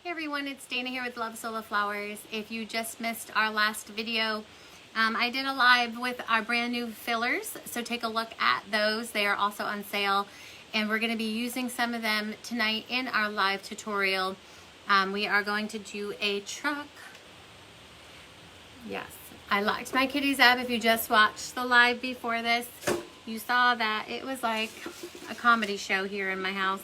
Hey everyone, it's Dana here with Love Sola Flowers. If you just missed our last video, I did a live with our brand new fillers, so take a look at those. They are also on sale, and we're going to be using some of them tonight in our live tutorial. We are going to do a truck. Yes, I locked my kitties up. If you just watched the live before this, you saw that it was like a comedy show here in my house.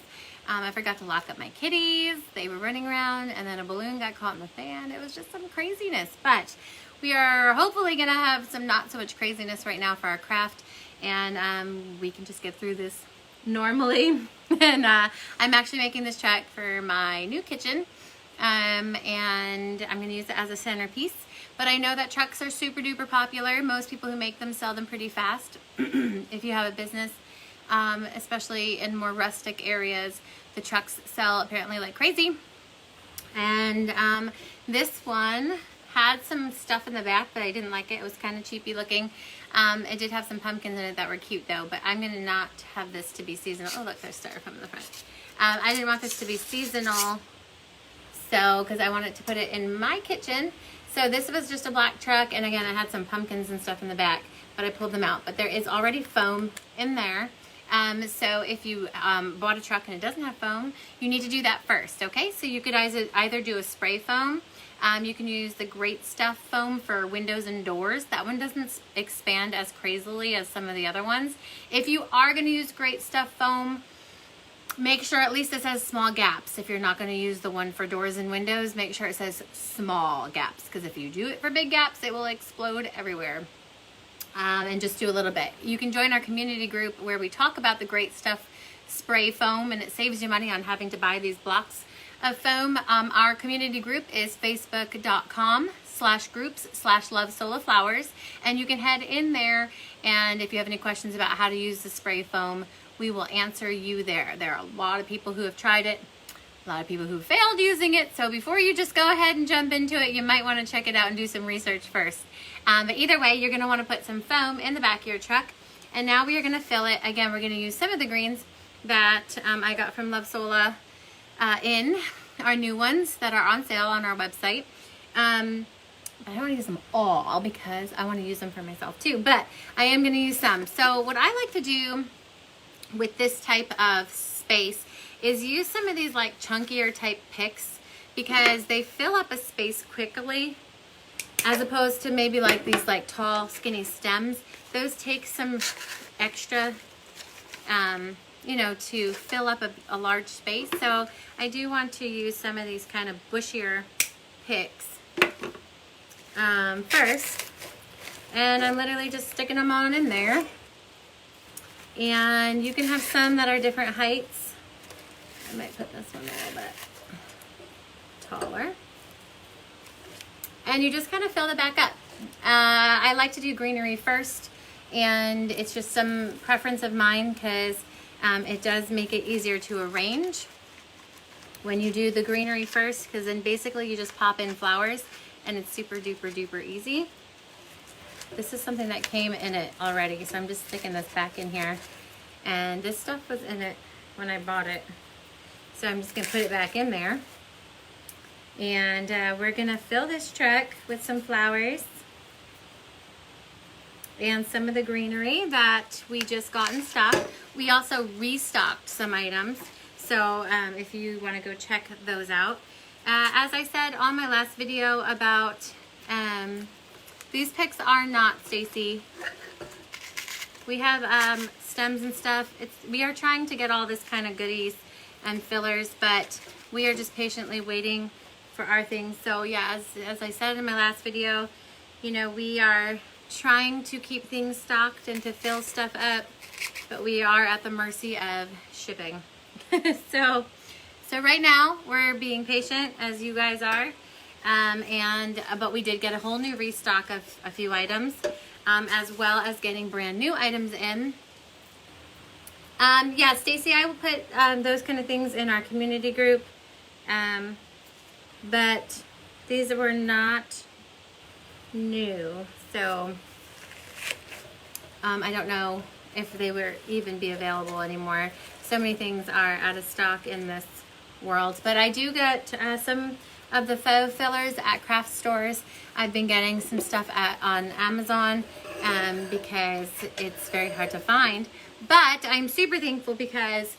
I forgot to lock up my kitties. They were running around, and then a balloon got caught in the fan. It was just some craziness, but we are hopefully gonna have some not so much craziness right now for our craft, and we can just get through this normally. And I'm actually making this truck for my new kitchen, and I'm gonna use it as a centerpiece. But I know that trucks are super duper popular. Most people who make them sell them pretty fast. If you have a business, especially in more rustic areas, the trucks sell apparently like crazy. And this one had some stuff in the back, but I didn't like it. It was kind of cheapy looking. It did have some pumpkins in it that were cute though, but I'm gonna not have this to be seasonal. Oh look, there's styrofoam in the front. I didn't want this to be seasonal, so because I wanted to put it in my kitchen. So this was just a black truck, and again, I had some pumpkins and stuff in the back, but I pulled them out. But there is already foam in there. So if you bought a truck and it doesn't have foam, you need to do that first, okay? So you could either do a spray foam. You can use the Great Stuff foam for windows and doors. That one doesn't expand as crazily as some of the other ones. If you are going to use Great Stuff foam, make sure at least it says small gaps. If you're not going to use the one for doors and windows, make sure it says small gaps, because if you do it for big gaps, it will explode everywhere. And just do a little bit. You can join our community group where we talk about the Great Stuff spray foam, and it saves you money on having to buy these blocks of foam. Our community group is facebook.com/groups/lovesolaflowers, and you can head in there, and if you have any questions about how to use the spray foam, we will answer you there. There are a lot of people who have tried it, a lot of people who failed using it, so before you just go ahead and jump into it, you might want to check it out and do some research first. But either way, you're going to want to put some foam in the back of your truck, and now we are going to fill it. Again, we're going to use some of the greens that I got from Love Sola in our new ones that are on sale on our website. But I don't want to use them all because I want to use them for myself too, but I am going to use some. So what I like to do with this type of space is use some of these like chunkier type picks, because they fill up a space quickly, as opposed to maybe like these like tall skinny stems. Those take some extra you know, to fill up a large space. So I do want to use some of these kind of bushier picks first, and I'm literally just sticking them on in there. And you can have some that are different heights. I might put this one a little bit taller. And you just kind of fill it back up. I like to do greenery first, and it's just some preference of mine because it does make it easier to arrange when you do the greenery first, because then basically you just pop in flowers and it's super duper duper easy. This is something that came in it already, so I'm just sticking this back in here. And this stuff was in it when I bought it, so I'm just going to put it back in there. And we're going to fill this truck with some flowers and some of the greenery that we just got in stock. We also restocked some items, so if you want to go check those out. As I said on my last video about these picks are not Stacy. We have stems and stuff. We are trying to get all this kind of goodies and fillers, but we are just patiently waiting for our things. So yeah, as I said in my last video, you know, we are trying to keep things stocked and to fill stuff up, but we are at the mercy of shipping. so right now we're being patient, as you guys are. But we did get a whole new restock of a few items, as well as getting brand new items in. Yeah, Stacy, I will put those kind of things in our community group, but these were not new, so I don't know if they will even be available anymore. So many things are out of stock in this world. But I do get some of the faux fillers at craft stores. I've been getting some stuff on Amazon because it's very hard to find. But I'm super thankful because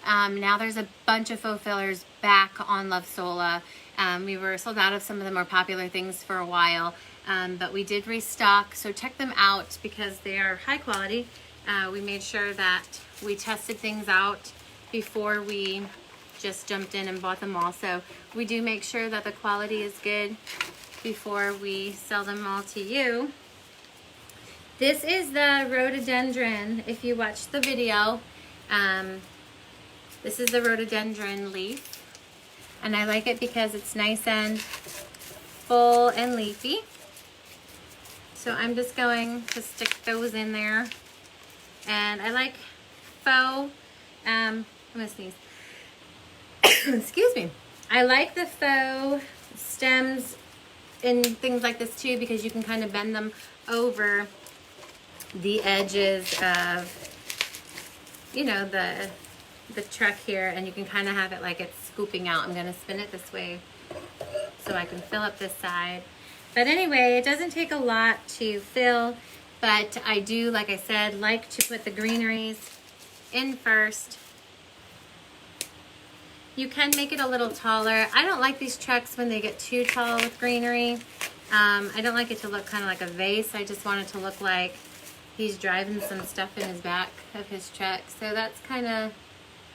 now there's a bunch of faux fillers back on Love Sola. We were sold out of some of the more popular things for a while, but we did restock. So check them out because they are high quality. We made sure that we tested things out before we just jumped in and bought them all. So we do make sure that the quality is good before we sell them all to you. This is the rhododendron. If you watched the video, this is the rhododendron leaf. And I like it because it's nice and full and leafy. So I'm just going to stick those in there. And I like faux, I'm gonna sneeze. Excuse me. I like the faux stems and things like this too because you can kind of bend them over the edges of, you know, the truck here, and you can kind of have it like it's scooping out. I'm gonna spin it this way so I can fill up this side. But anyway, it doesn't take a lot to fill, but I do, like I said, like to put the greeneries in first. You can make it a little taller. I don't like these trucks when they get too tall with greenery. I don't like it to look kind of like a vase. I just want it to look like he's driving some stuff in his back of his truck. So that's kind of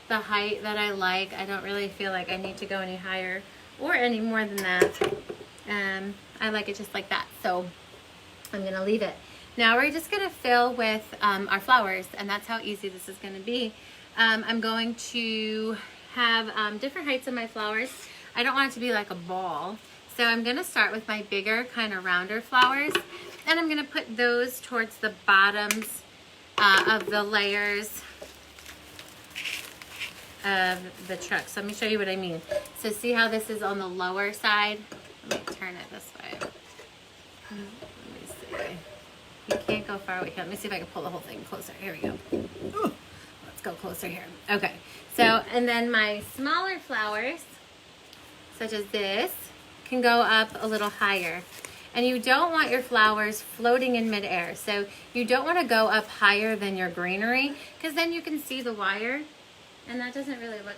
the height that I like. I don't really feel like I need to go any higher or any more than that. I like it just like that. So I'm going to leave it. Now we're just going to fill with our flowers, and that's how easy this is going to be. I'm going to have different heights of my flowers. I don't want it to be like a ball. So I'm going to start with my bigger, kind of rounder flowers, and I'm going to put those towards the bottoms of the layers of the truck. So let me show you what I mean. So see how this is on the lower side? Let me turn it this way. Let me see. You can't go far away. Here, let me see if I can pull the whole thing closer. Here we go. Let's go closer here. Okay. So, and then my smaller flowers, such as this, can go up a little higher. And you don't want your flowers floating in midair. So you don't want to go up higher than your greenery, because then you can see the wire, and that doesn't really look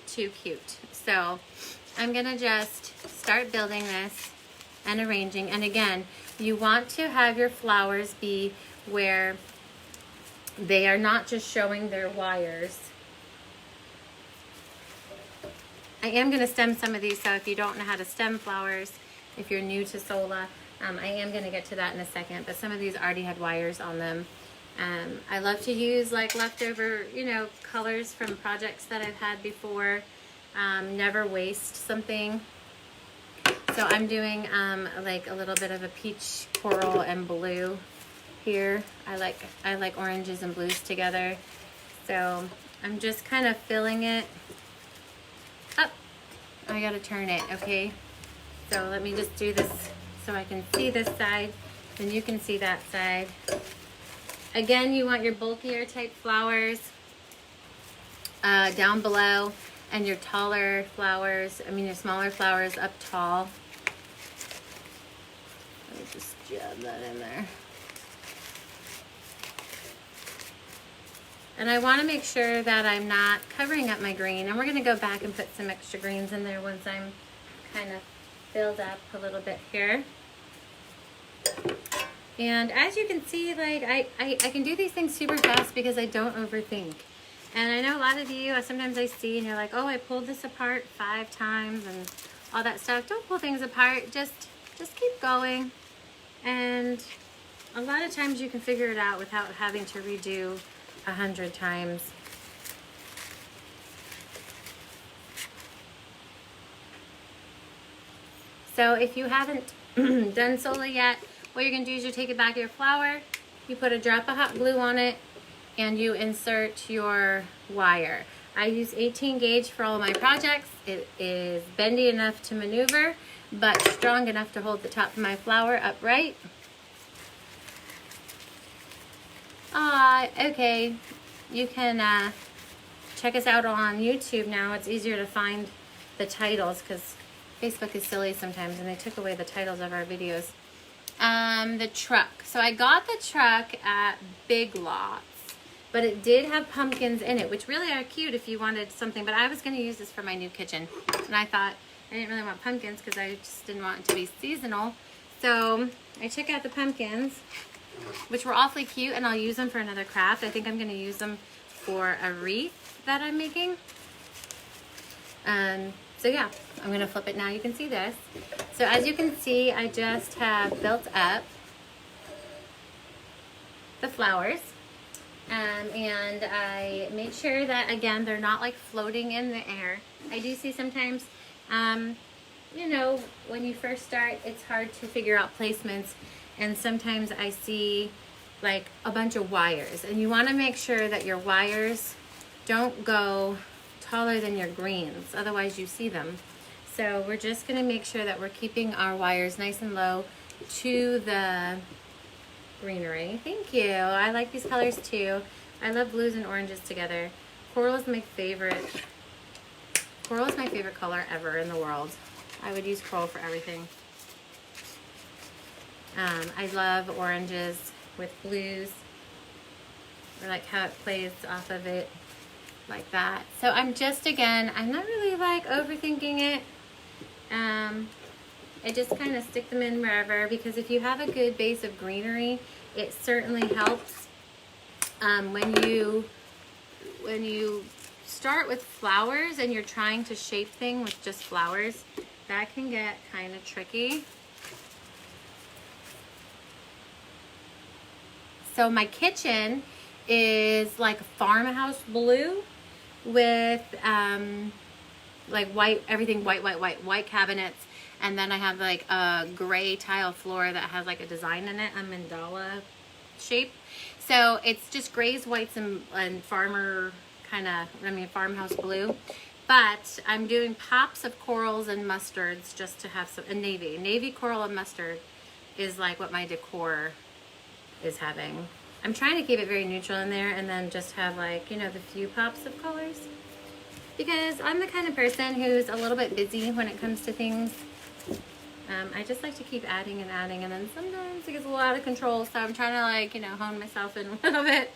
too cute. So I'm going to just start building this and arranging. And again, you want to have your flowers be where they are not just showing their wires. I am going to stem some of these, so if you don't know how to stem flowers, if you're new to Sola, I am going to get to that in a second, but some of these already had wires on them. I love to use like leftover, you know, colors from projects that I've had before. Never waste something. So I'm doing like a little bit of a peach, coral, and blue here. I like oranges and blues together. So I'm just kind of filling it up. I gotta turn it, okay? So let me just do this so I can see this side, then you can see that side. Again, you want your bulkier type flowers down below, and your taller flowers, your smaller flowers up tall. Let me just jab that in there. And I want to make sure that I'm not covering up my green. And we're going to go back and put some extra greens in there once I'm kind of filled up a little bit here. And as you can see, like I can do these things super fast because I don't overthink. And I know a lot of you, sometimes I see and you're like, oh, I pulled this apart 5 times and all that stuff. Don't pull things apart. Just keep going. And a lot of times you can figure it out without having to redo 100 times. So if you haven't done Sola yet, what you're going to do is you take it back of your flower, you put a drop of hot glue on it, and you insert your wire. I use 18 gauge for all of my projects. It is bendy enough to maneuver, but strong enough to hold the top of my flower upright. Okay, you can check us out on YouTube now. It's easier to find the titles because Facebook is silly sometimes and they took away the titles of our videos. The truck. So I got the truck at Big Lots, but it did have pumpkins in it, which really are cute if you wanted something. But I was going to use this for my new kitchen, and I thought I didn't really want pumpkins because I just didn't want it to be seasonal. So I took out the pumpkins, which were awfully cute, and I'll use them for another craft. I think I'm going to use them for a wreath that I'm making. So yeah, I'm going to flip it now. You can see this. So as you can see, I just have built up the flowers. And I made sure that, again, they're not like floating in the air. I do see sometimes, you know, when you first start, it's hard to figure out placements. And sometimes I see like a bunch of wires. And you want to make sure that your wires don't go taller than your greens. Otherwise you see them. So we're just going to make sure that we're keeping our wires nice and low to the greenery. Thank you. I like these colors too. I love blues and oranges together. Coral is my favorite. Coral is my favorite color ever in the world. I would use coral for everything. I love oranges with blues. I like how it plays off of it like that. So I'm just, again, I'm not really like overthinking it. I just kind of stick them in wherever, because if you have a good base of greenery, it certainly helps. When you start with flowers and you're trying to shape things with just flowers, that can get kind of tricky. So my kitchen is like farmhouse blue with like white, everything white cabinets. And then I have like a gray tile floor that has like a design in it, a mandala shape. So it's just grays, whites, and farmer kind of, farmhouse blue. But I'm doing pops of corals and mustards just to have some, a navy. Navy, coral, and mustard is like what my decor is having. I'm trying to keep it very neutral in there and then just have like, you know, the few pops of colors. Because I'm the kind of person who's a little bit busy when it comes to things. I just like to keep adding and adding, and then sometimes it gets a little out of control, so I'm trying to like, you know, hone myself in a little bit.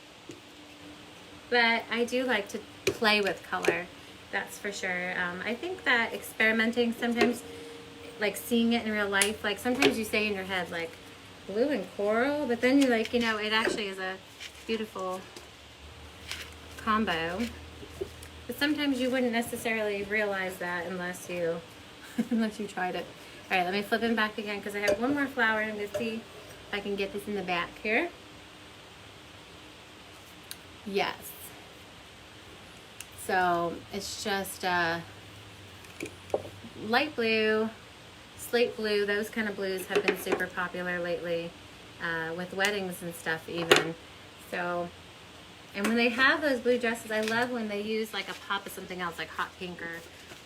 But I do like to play with color, that's for sure. I think that experimenting sometimes, like seeing it in real life, like sometimes you say in your head like blue and coral, but then you're like, you know, it actually is a beautiful combo. But sometimes you wouldn't necessarily realize that unless you tried it. All right, let me flip him back again because I have one more flower. I'm going to see if I can get this in the back here. Yes. So it's just light blue, slate blue. Those kind of blues have been super popular lately with weddings and stuff even. So, and when they have those blue dresses, I love when they use like a pop of something else, like hot pink or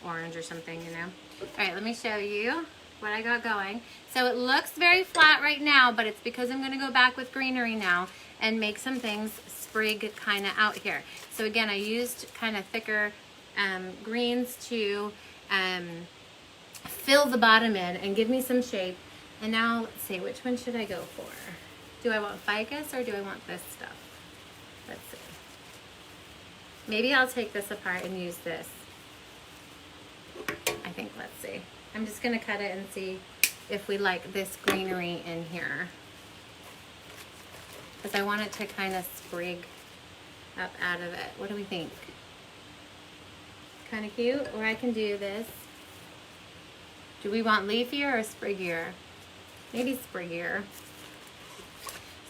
orange or something, you know. All right, let me show you what I got going. So it looks very flat right now, but it's because I'm going to go back with greenery now and make some things sprig kind of out here. So again, I used kind of thicker greens to fill the bottom in and give me some shape. And now let's see, which one should I go for? Do I want ficus or do I want this stuff? Let's see. Maybe I'll take this apart and use this. I think, let's see. I'm just going to cut it and see if we like this greenery in here. Because I want it to kind of sprig up out of it. What do we think? Kind of cute? Or I can do this. Do we want leafier or spriggier? Maybe spriggier.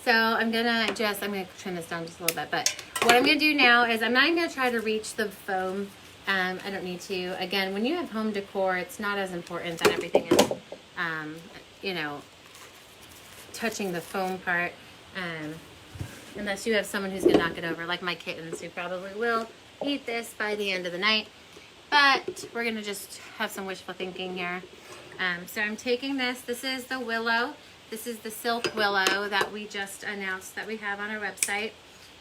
So I'm gonna trim this down just a little bit, but what I'm gonna do now is I'm not even gonna try to reach the foam. I don't need to. Again, when you have home decor, it's not as important that everything is, you know, touching the foam part, unless you have someone who's gonna knock it over, like my kittens, who probably will eat this by the end of the night. But we're gonna just have some wishful thinking here. So I'm taking this. This is the willow. This is the silk willow that we just announced that we have on our website.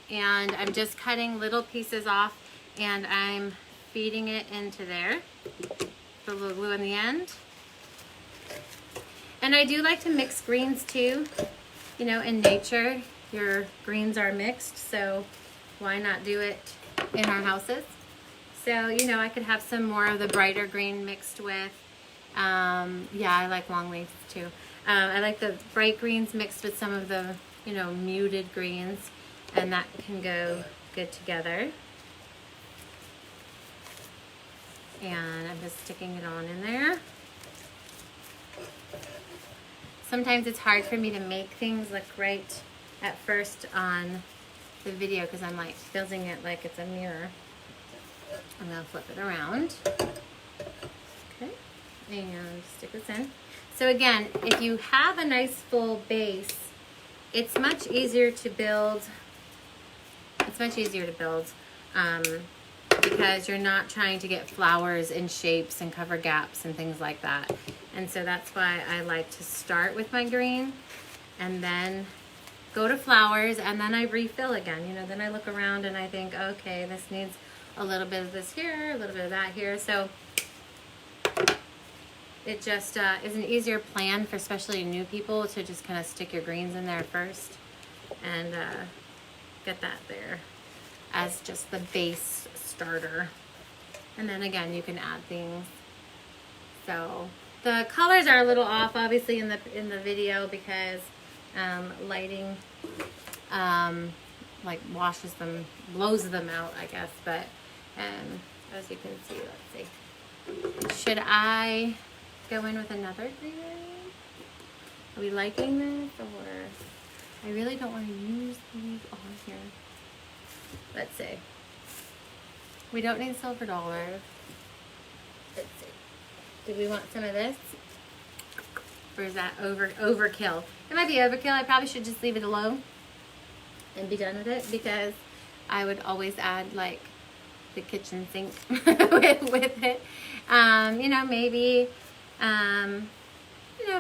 And I'm just cutting little pieces off and I'm feeding it into there. The little glue in the end. And I do like to mix greens too. You know, in nature, your greens are mixed, so why not do it in our houses? So, you know, I could have some more of the brighter green mixed with, yeah, I like long leaves too. I like the bright greens mixed with some of the, you know, muted greens, and that can go good together. And I'm just sticking it on in there. Sometimes it's hard for me to make things look right at first on the video because I'm like building it like it's a mirror. I'm gonna flip it around. Okay, and stick this in. So again, if you have a nice full base, it's much easier to build. It's much easier to build because you're not trying to get flowers in shapes and cover gaps and things like that. And so that's why I like to start with my green and then go to flowers, and then I refill again. You know, then I look around and I think, okay, this needs a little bit of this here, a little bit of that here. So it just is an easier plan for especially new people to just kind of stick your greens in there first and get that there as just the base starter. And then again, you can add things. So the colors are a little off obviously in the video because lighting like washes them, blows them out, I guess. But as you can see, let's see. Should I go in with another green? Are we liking this, or I really don't want to use these on here. Let's see. We don't need silver dollar. Let's see. Do we want some of this? Or is that overkill? It might be overkill. I probably should just leave it alone and be done with it, because I would always add like the kitchen sink with it. You know, maybe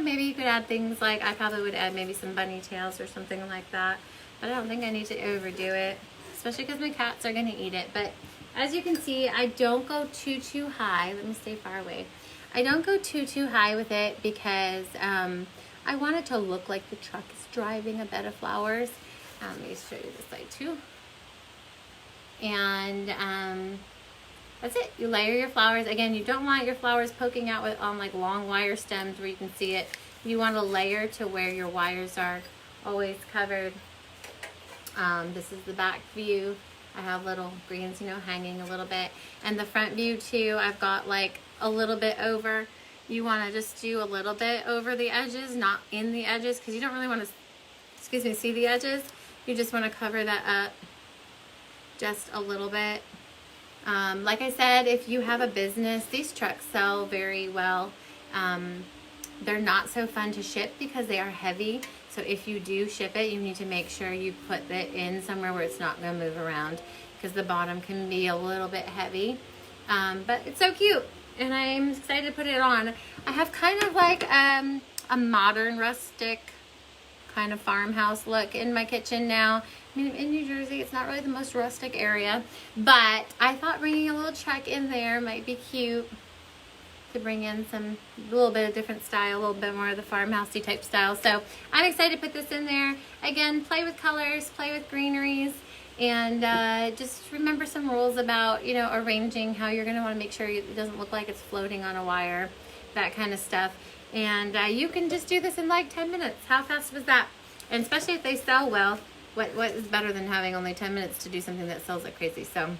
maybe you could add things like, I probably would add maybe some bunny tails or something like that. But I don't think I need to overdo it, especially because my cats are going to eat it. But as you can see, I don't go too high. Let me stay far away. I don't go too high with it because I want it to look like the truck is driving a bed of flowers. Let me show you this side too. And that's it. You layer your flowers. Again, you don't want your flowers poking out on like long wire stems where you can see it. You want to layer to where your wires are always covered. This is the back view. I have little greens, you know, hanging a little bit. And the front view too, I've got like a little bit over. You want to just do a little bit over the edges, not in the edges, because you don't really want to, see the edges. You just want to cover that up just a little bit. Like I said, if you have a business, these trucks sell very well. They're not so fun to ship because they are heavy. So if you do ship it, you need to make sure you put it in somewhere where it's not going to move around, because the bottom can be a little bit heavy. But it's so cute, and I'm excited to put it on. I have kind of like a modern rustic kind of farmhouse look in my kitchen now. I mean, in New Jersey, it's not really the most rustic area, but I thought bringing a little truck in there might be cute to bring in a little bit of different style, a little bit more of the farmhousey type style. So I'm excited to put this in there. Again, play with colors, play with greeneries, and just remember some rules about, you know, arranging how you're going to want to make sure it doesn't look like it's floating on a wire, that kind of stuff. And you can just do this in like 10 minutes. How fast was that? And especially if they sell well, what is better than having only 10 minutes to do something that sells like crazy? So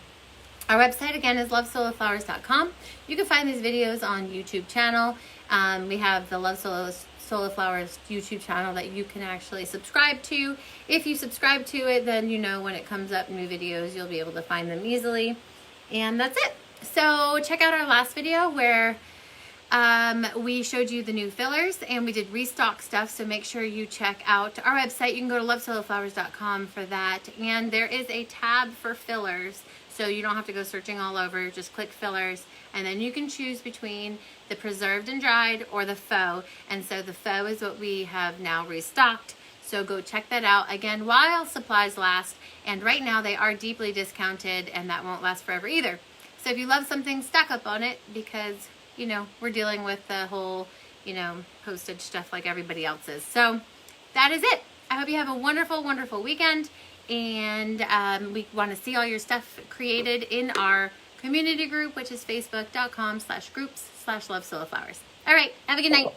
our website again is lovesoloflowers.com. You can find these videos on YouTube channel. We have the Love Solo Flowers YouTube channel that you can actually subscribe to. If you subscribe to it, then you know when it comes up new videos, you'll be able to find them easily. And that's it. So check out our last video where we showed you the new fillers and we did restock stuff. So make sure you check out our website. You can go to lovesoloflowers.com for that. And there is a tab for fillers. So you don't have to go searching all over, just click fillers, and then you can choose between the preserved and dried or the faux. And so the faux is what we have now restocked. So go check that out again while supplies last. And right now they are deeply discounted, and that won't last forever either. So if you love something, stock up on it, because, you know, we're dealing with the whole, you know, postage stuff like everybody else is. So that is it. I hope you have a wonderful, wonderful weekend. And we want to see all your stuff created in our community group, which is facebook.com/groups/lovesoloflowers. All right. Have a good night.